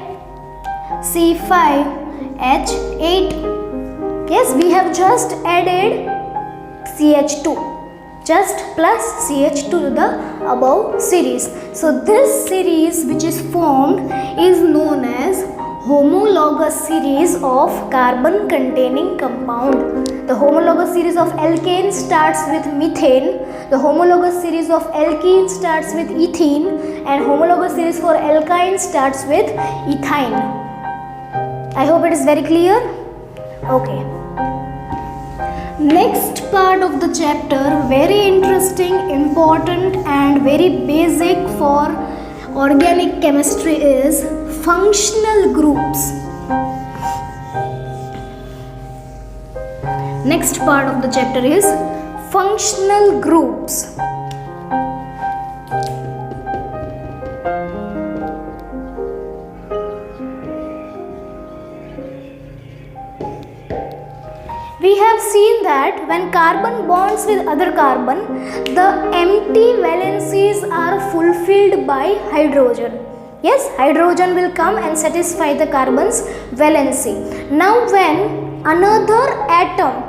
C5H8. Yes, we have just added CH2. Just plus CH2 to the above series. So this series which is formed is known as homologous series of carbon containing compound. The homologous series of alkane starts with methane, the homologous series of alkene starts with ethene, and homologous series for alkyne starts with ethyne. I hope it is very clear. Okay. Next part of the chapter, very interesting, important and very basic for organic chemistry, is functional groups. Next part of the chapter is functional groups. We have seen that when carbon bonds with other carbon, the empty valencies are fulfilled by hydrogen. Yes, hydrogen will come and satisfy the carbon's valency. Now when another atom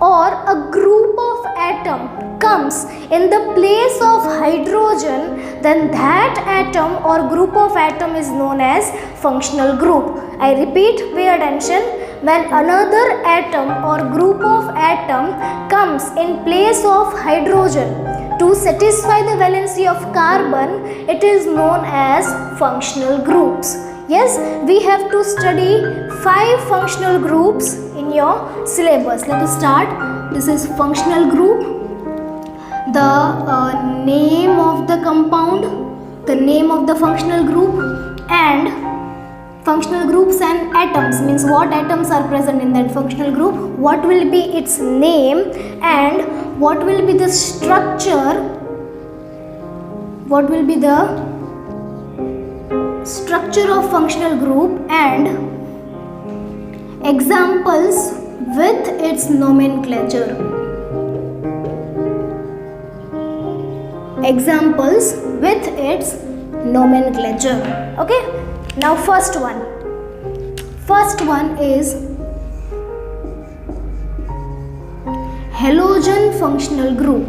or a group of atom comes in the place of hydrogen, then that atom or group of atom is known as functional group. I repeat, pay attention. When another atom or group of atom comes in place of hydrogen to satisfy the valency of carbon, it is known as functional groups. Yes, we have to study 5 functional groups in your syllabus. Let us start. This is functional group. The name of the compound, the name of the functional group, and functional groups and atoms, means what atoms are present in that functional group, what will be its name, and what will be the structure, what will be the structure of functional group, and examples with its nomenclature. Examples with its nomenclature. Okay. Now first one is halogen functional group.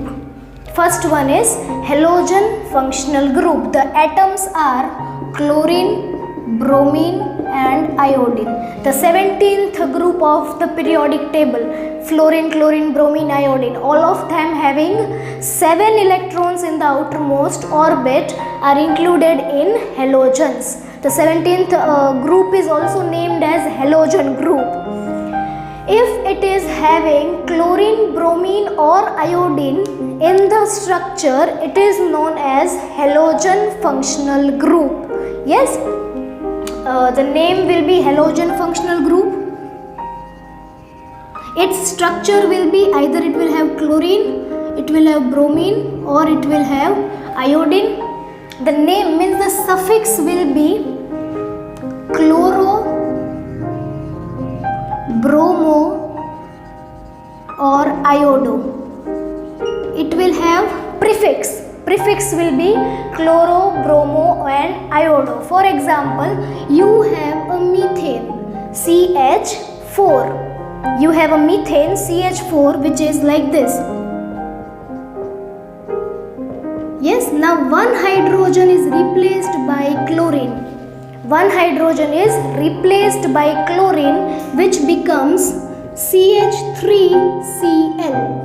First one is halogen functional group. The atoms are chlorine, bromine and iodine. The 17th group of the periodic table, fluorine, chlorine, bromine, iodine, all of them having 7 electrons in the outermost orbit are included in halogens. The 17th group is also named as halogen group. If it is having chlorine, bromine or iodine in the structure, it is known as halogen functional group. Yes, the name will be halogen functional group. its structure will be either it will have chlorine, it will have bromine, or it will have iodine. The name means the suffix will be chloro, bromo, or iodo. It will have prefix. Prefix will be chloro, bromo, and iodo. For example, you have a methane CH4. You have a methane CH4 which is like this. Yes, now one hydrogen is replaced by chlorine. One hydrogen is replaced by chlorine, which becomes CH3Cl.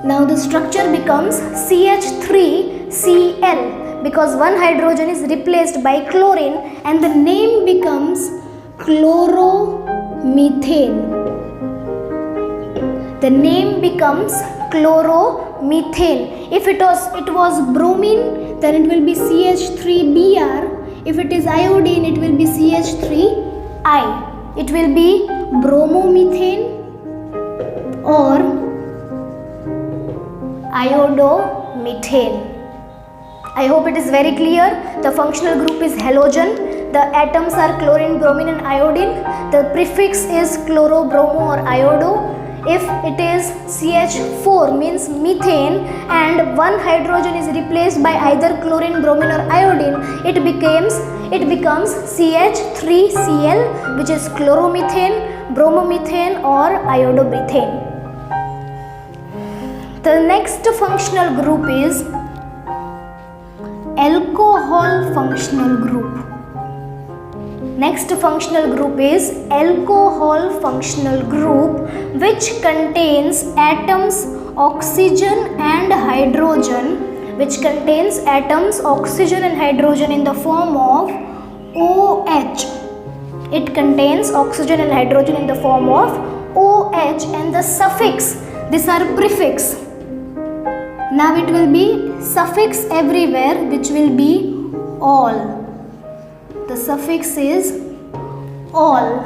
Now the structure becomes CH3Cl because one hydrogen is replaced by chlorine and the name becomes chloromethane. The name becomes chloromethane. If it was bromine, then it will be CH3Br. If it is iodine, it will be CH3I. It will be bromomethane or iodomethane. I hope it is very clear. The functional group is halogen. The atoms are chlorine, bromine, and iodine. The prefix is chloro, bromo, or iodo. If it is CH4 means methane and one hydrogen is replaced by either chlorine, bromine, or iodine, it becomes CH3Cl, which is chloromethane, bromomethane, or iodomethane. The next functional group is alcohol functional group. Next functional group is alcohol functional group, which contains atoms oxygen and hydrogen, in the form of OH. It contains oxygen and hydrogen in the form of OH, and the suffix, these are prefix. Now it will be suffix everywhere, which will be all. The suffix is all.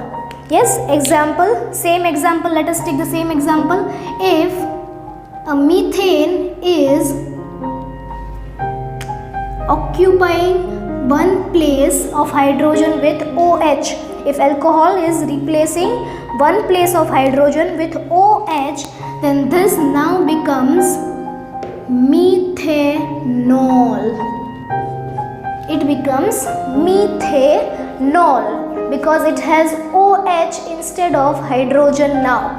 Yes, example, same example, let us take the same example. If a methane is occupying one place of hydrogen with OH, if alcohol is replacing one place of hydrogen with OH, then this now becomes methanol. It becomes methanol because it has OH instead of hydrogen now.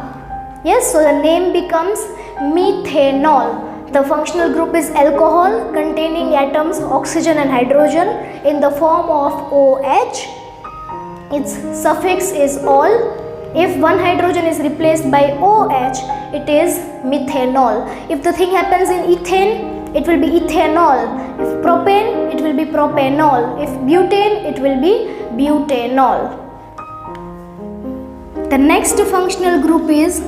Yes, so the name becomes methanol. The functional group is alcohol containing atoms oxygen and hydrogen in the form of OH. Its suffix is all. If one hydrogen is replaced by OH, it is methanol. If the thing happens in ethane, it will be ethanol. If propane, it will be propanol. If butane, it will be butanol. The next functional group is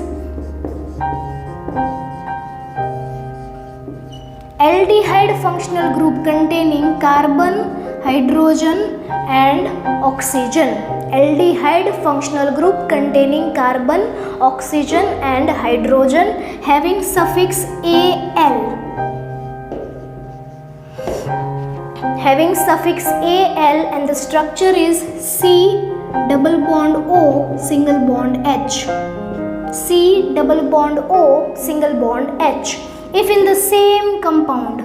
aldehyde functional group containing carbon, hydrogen, and oxygen. Aldehyde functional group containing carbon, oxygen, and hydrogen having suffix Al. Having suffix Al, and the structure is C double bond O single bond H. C double bond O single bond H. If in the same compound,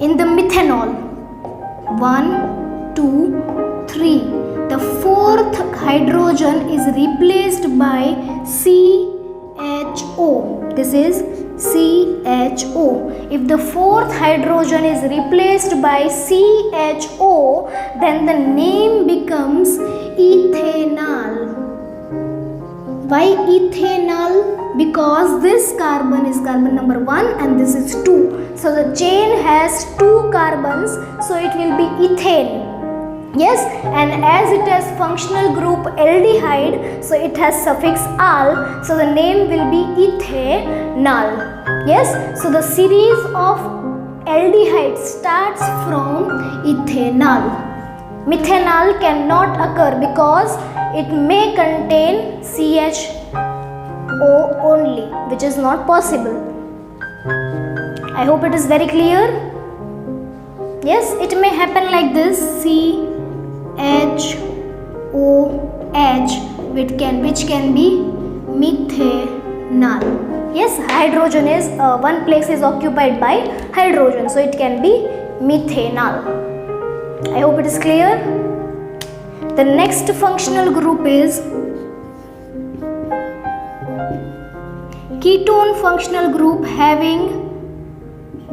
in the methanol, 1, 2, 3, the fourth hydrogen is replaced by CHO. This is CHO. If the fourth hydrogen is replaced by CHO, then the name becomes ethanol. Why ethanol? Because this carbon is carbon number 1 and this is 2. So the chain has 2 carbons, so it will be ethane. Yes, and as it has functional group aldehyde, so it has suffix al, so the name will be ethanol. Yes, so the series of aldehyde starts from ethanol. Methanol cannot occur because it may contain CH O only, which is not possible. I hope it is very clear. Yes, it may happen like this: CHOH, which can be methanol. Yes, hydrogen is one place is occupied by hydrogen, so it can be methanol. I hope it is clear. The next functional group is ketone functional group, having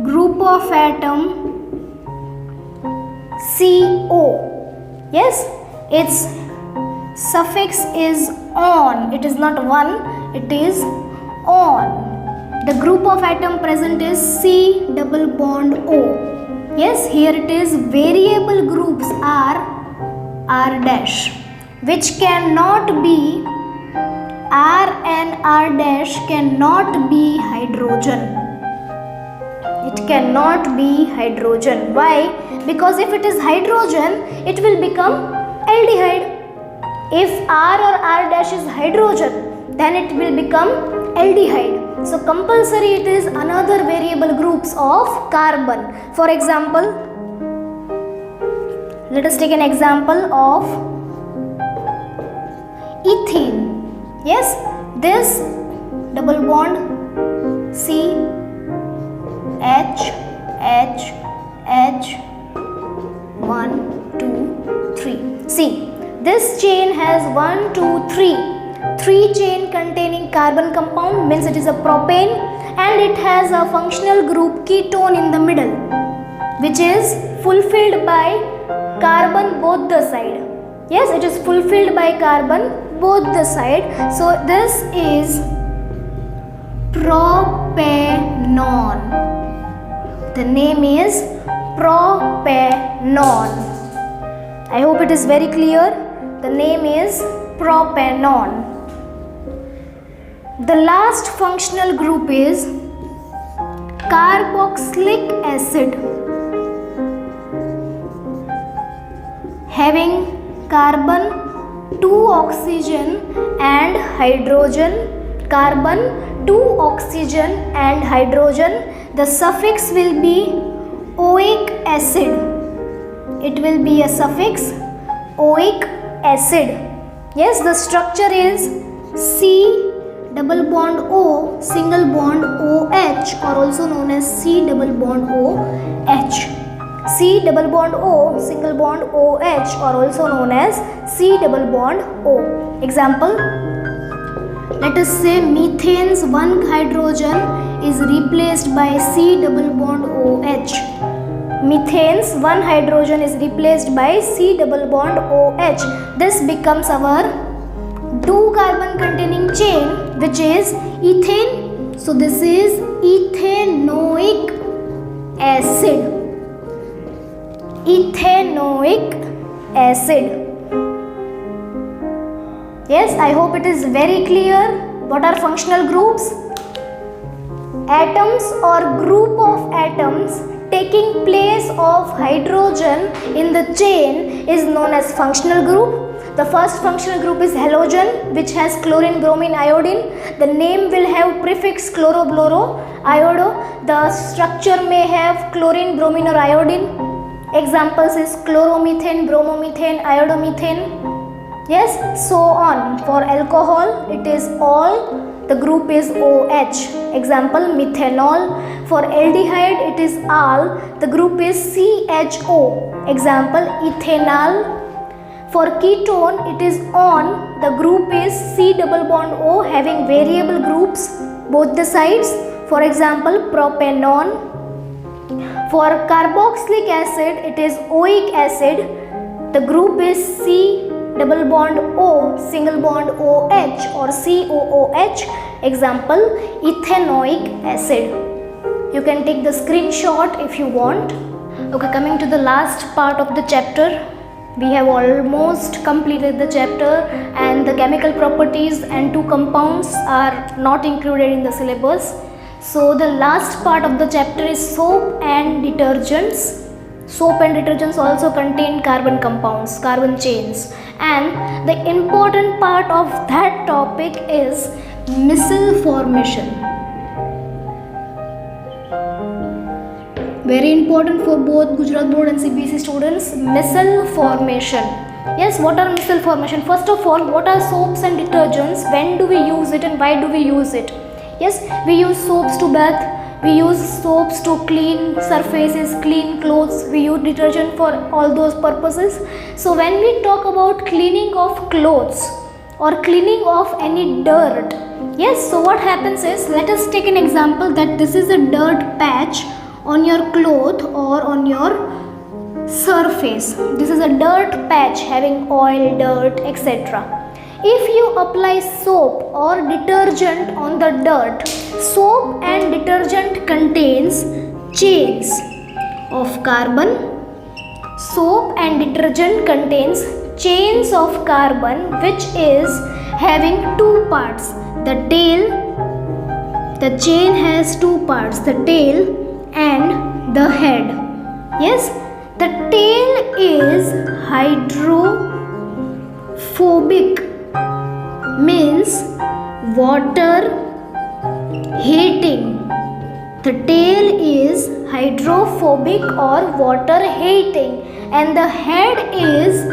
group of atom CO. Yes, its suffix is on. It is not one, it is on. The group of atom present is C double bond O. Yes, here it is variable groups are R dash, which cannot be R and R dash cannot be hydrogen. It cannot be hydrogen. Why? Because if it is hydrogen, it will become aldehyde. If R or R dash is hydrogen, then it will become aldehyde. So compulsory it is another variable groups of carbon. For example, let us take an example of ethene. Yes, this double bond C H 1 2 3. See, this chain has 1 2 3 chain containing carbon compound, means it is a propane, and it has a functional group ketone in the middle, which is fulfilled by carbon both the side. Yes, it is fulfilled by carbon both the side. So this is propanone. The name is propanone. I hope it is very clear. The name is propanone. The last functional group is carboxylic acid, having carbon 2 oxygen and hydrogen. Carbon 2 oxygen and hydrogen. The suffix will be oic acid. It will be a suffix oic acid. Yes, the structure is C double bond O single bond OH, or also known as C double bond OH. C double bond O single bond OH, or also known as C double bond O. Example, let us say methane's one hydrogen is replaced by C double bond OH. Methane's one hydrogen is replaced by C double bond OH. This becomes our 2 carbon containing chain, which is ethane. So this is ethanoic acid. Ethanoic acid. Yes, I hope it is very clear. What are functional groups? Atoms or group of atoms taking place of hydrogen in the chain is known as functional group. The first functional group is halogen, which has chlorine, bromine, iodine. The name will have prefix chloro, fluoro, iodo. The structure may have chlorine, bromine or iodine. Examples is chloromethane, bromomethane, iodomethane. Yes, so on. For alcohol, it is all. The group is OH. Example, methanol. For aldehyde, it is al. The group is CHO. Example, ethanol. For ketone, it is on. The group is C double bond O, having variable groups both the sides. For example, propanone. For carboxylic acid, it is oic acid. The group is C double bond O single bond OH, or COOH. Example, ethanoic acid. You can take the screenshot if you want. Okay, coming to the last part of the chapter. We have almost completed the chapter, and the chemical properties and 2 compounds are not included in the syllabus. So the last part of the chapter is soap and detergents. Soap and detergents also contain carbon compounds, carbon chains, and the important part of that topic is Missile formation. Very important for both Gujarat board and CBSE students. Missile formation. Yes, what are missile formation? First of all, what are soaps and detergents? When do we use it and why do we use it? Yes, we use soaps to bath. We use soaps to clean surfaces, clean clothes. We use detergent for all those purposes. So when we talk about cleaning of clothes or cleaning of any dirt, yes, so what happens is, let us take an example that this is a dirt patch on your cloth or on your surface. This is a dirt patch having oil, dirt, etc. If you apply soap or detergent on the dirt, soap and detergent contains chains of carbon. Soap and detergent contains chains of carbon which is having two parts. The tail, the chain has two parts, the tail and the head. Yes, the tail is hydrophobic, means water hating. The tail is hydrophobic or water hating, and the head is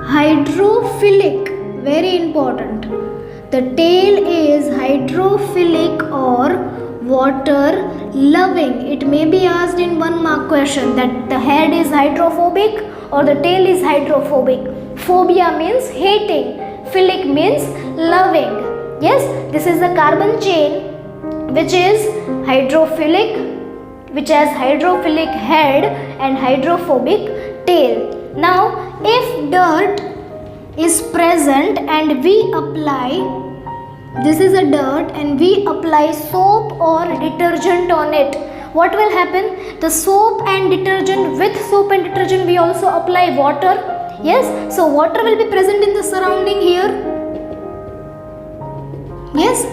hydrophilic. Very important. The tail is hydrophilic or water loving. It may be asked in 1 mark question that the head is hydrophobic or the tail is hydrophobic. Phobia means hating. Philic means loving. Yes, this is the carbon chain which is hydrophilic, which has hydrophilic head and hydrophobic tail. Now, if dirt is present and we apply, this is a dirt and we apply soap or detergent on it, what will happen? The soap and detergent, with soap and detergent we also apply water. Yes, so water will be present in the surrounding here. Yes,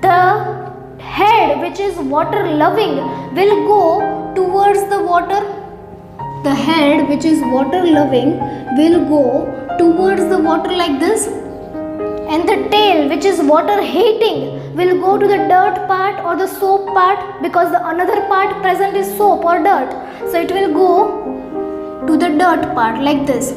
the head which is water loving will go towards the water. The head which is water loving will go towards the water like this. And the tail which is water hating will go to the dirt part or the soap part, because the another part present is soap or dirt. So it will go to the dirt part like this.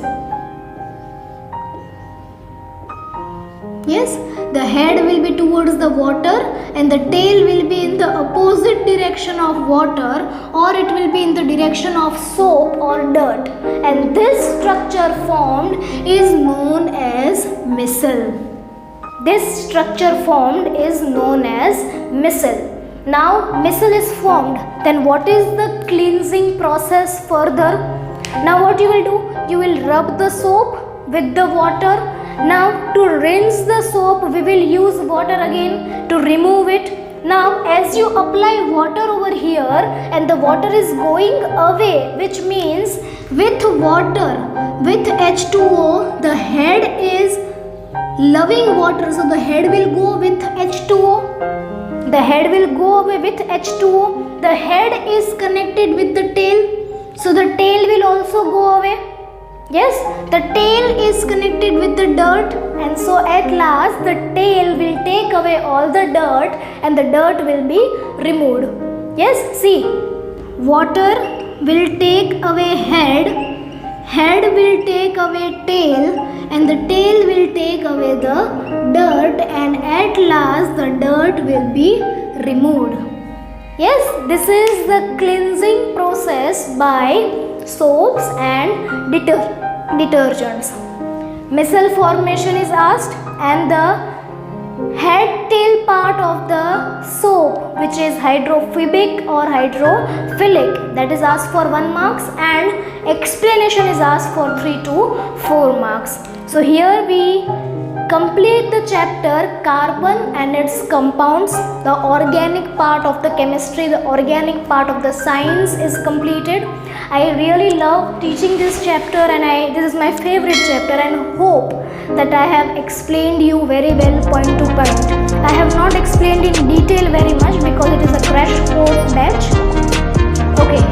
Yes, the head will be towards the water and the tail will be in the opposite direction of water, or it will be in the direction of soap or dirt. And this structure formed is known as missile. This structure formed is known as missile. Now missile is formed. Then what is the cleansing process further? Now what you will do? You will rub the soap with the water. Now to rinse the soap we will use water again to remove it. Now as you apply water over here and the water is going away, which means with water, with H2O, the head is loving water, so the head will go with H2O. The head will go away with H2O. The head is connected with the tail, so the tail will also go away. Yes, the tail is connected with the dirt, and so at last the tail will take away all the dirt and the dirt will be removed. Yes, see, water will take away head, head will take away tail, and the tail will take away the dirt, and at last the dirt will be removed. Yes, this is the cleansing process by soaps and detergents. Missile formation is asked, and the head tail part of the soap, which is hydrophobic or hydrophilic, that is asked for 1 marks, and explanation is asked for 3 to 4 marks. So here we complete the chapter carbon and its compounds. The organic part of the chemistry, the organic part of the science is completed. I really love teaching this chapter, and this is my favorite chapter, and hope that I have explained you very well point to point. I have not explained in detail very much because it is a crash course batch. Okay,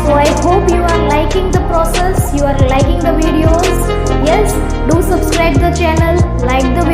so I hope you are liking the process, you are liking the videos. Yes, do subscribe the channel, like the